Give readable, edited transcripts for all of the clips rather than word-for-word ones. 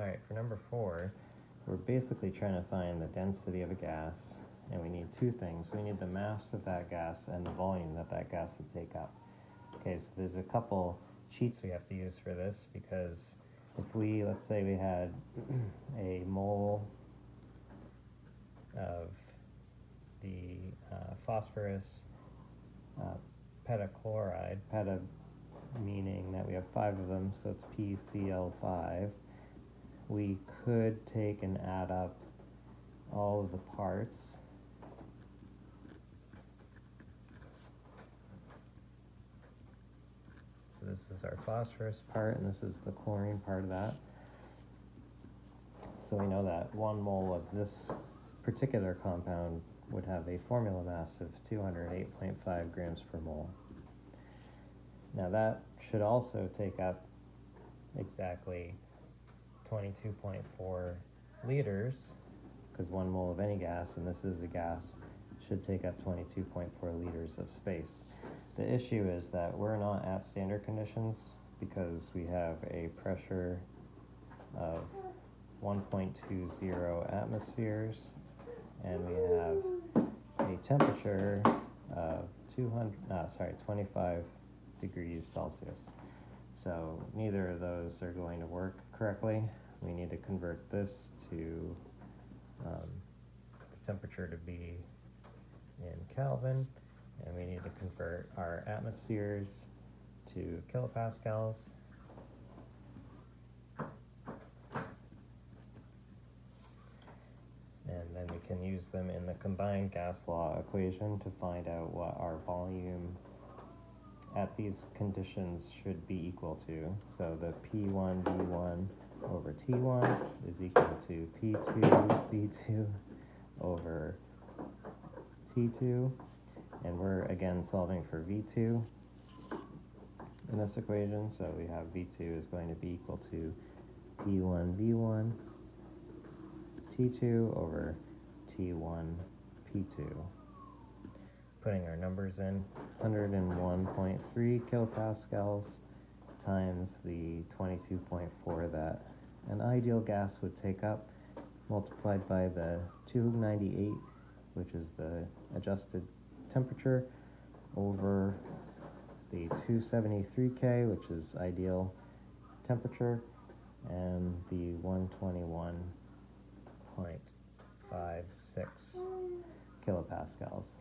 Alright, for number 4, we're basically trying to find the density of a gas, and we need two things. We need the mass of that gas and the volume that that gas would take up. Okay, so there's a couple sheets we have to use for this, because if we, let's say we had a mole of the phosphorus pentachloride, penta meaning that we have 5 of them, so it's PCl5, we could take and add up all of the parts. So this is our phosphorus part, and this is the chlorine part of that. So we know that 1 mole of this particular compound would have a formula mass of 208.5 grams per mole. Now that should also take up exactly 22.4 liters, because 1 mole of any gas, and this is a gas, should take up 22.4 liters of space. The issue is that we're not at standard conditions because we have a pressure of 1.20 atmospheres, and we have a temperature of 25 degrees Celsius. So neither of those are going to work correctly. We need to convert this to the temperature to be in Kelvin, and we need to convert our atmospheres to kilopascals. And then we can use them in the combined gas law equation to find out what our volume at these conditions should be equal to. So the P1 V1 over T1 is equal to P2 V2 over T2, and we're again solving for V2 in this equation, so we have V2 is going to be equal to P1 V1 T2 over T1 P2. Putting our numbers in, 101.3 kilopascals times the 22.4 that an ideal gas would take up, multiplied by the 298, which is the adjusted temperature, over the 273K, which is ideal temperature, and the 121.56 kilopascals.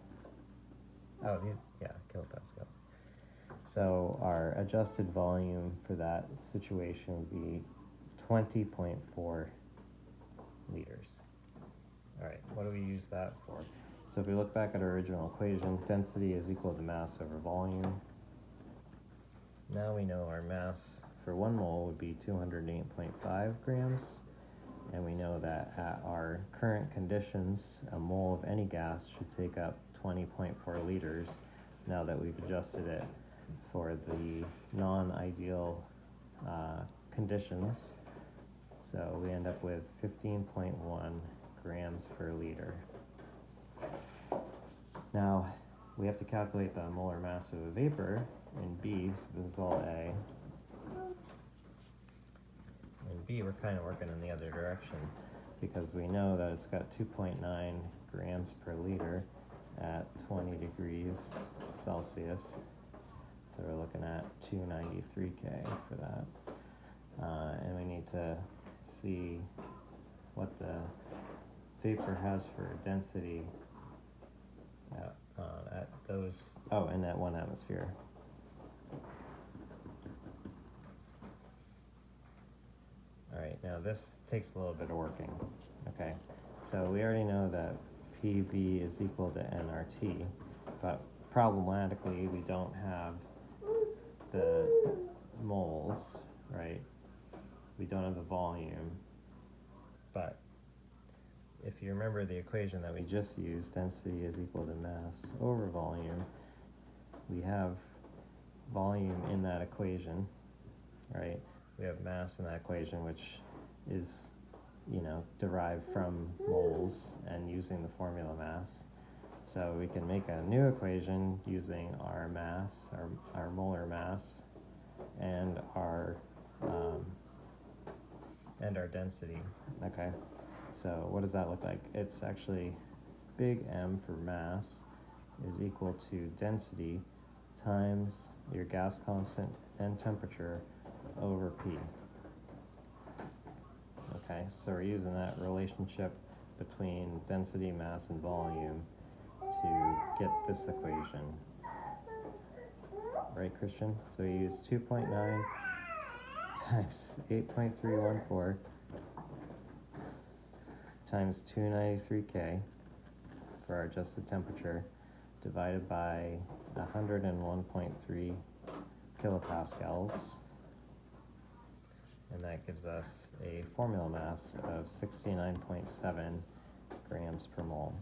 Oh, these, yeah, kilopascals. So our adjusted volume for that situation would be 20.4 liters. All right, what do we use that for? So if we look back at our original equation, density is equal to mass over volume. Now we know our mass for 1 mole would be 208.5 grams, and we know that at our current conditions, a mole of any gas should take up 20.4 liters, now that we've adjusted it for the non-ideal conditions. So we end up with 15.1 grams per liter. Now, we have to calculate the molar mass of a vapor in B, so this is all A. In B, we're kind of working in the other direction, because we know that it's got 2.9 grams per liter at 20 degrees Celsius. So we're looking at 293K for that. And we need to see what the vapor has for density at those, in that 1 atmosphere. Alright, now this takes a little bit of working. Okay, so we already know that PV is equal to nRT, but problematically we don't have the moles, right? We don't have the volume, but if you remember the equation that we just used, density is equal to mass over volume, we have volume in that equation, right? We have mass in that equation, which is, derived from moles and using the formula mass. So we can make a new equation using our mass, our molar mass, and our and our density. Okay, so what does that look like? It's actually big M for mass is equal to density times your gas constant and temperature over P. Okay, so we're using that relationship between density, mass, and volume to get this equation. Right, Christian? So we use 2.9 times 8.314 times 293K for our adjusted temperature divided by 101.3 kilopascals, and that gives us a formula mass of 69.7 grams per mole.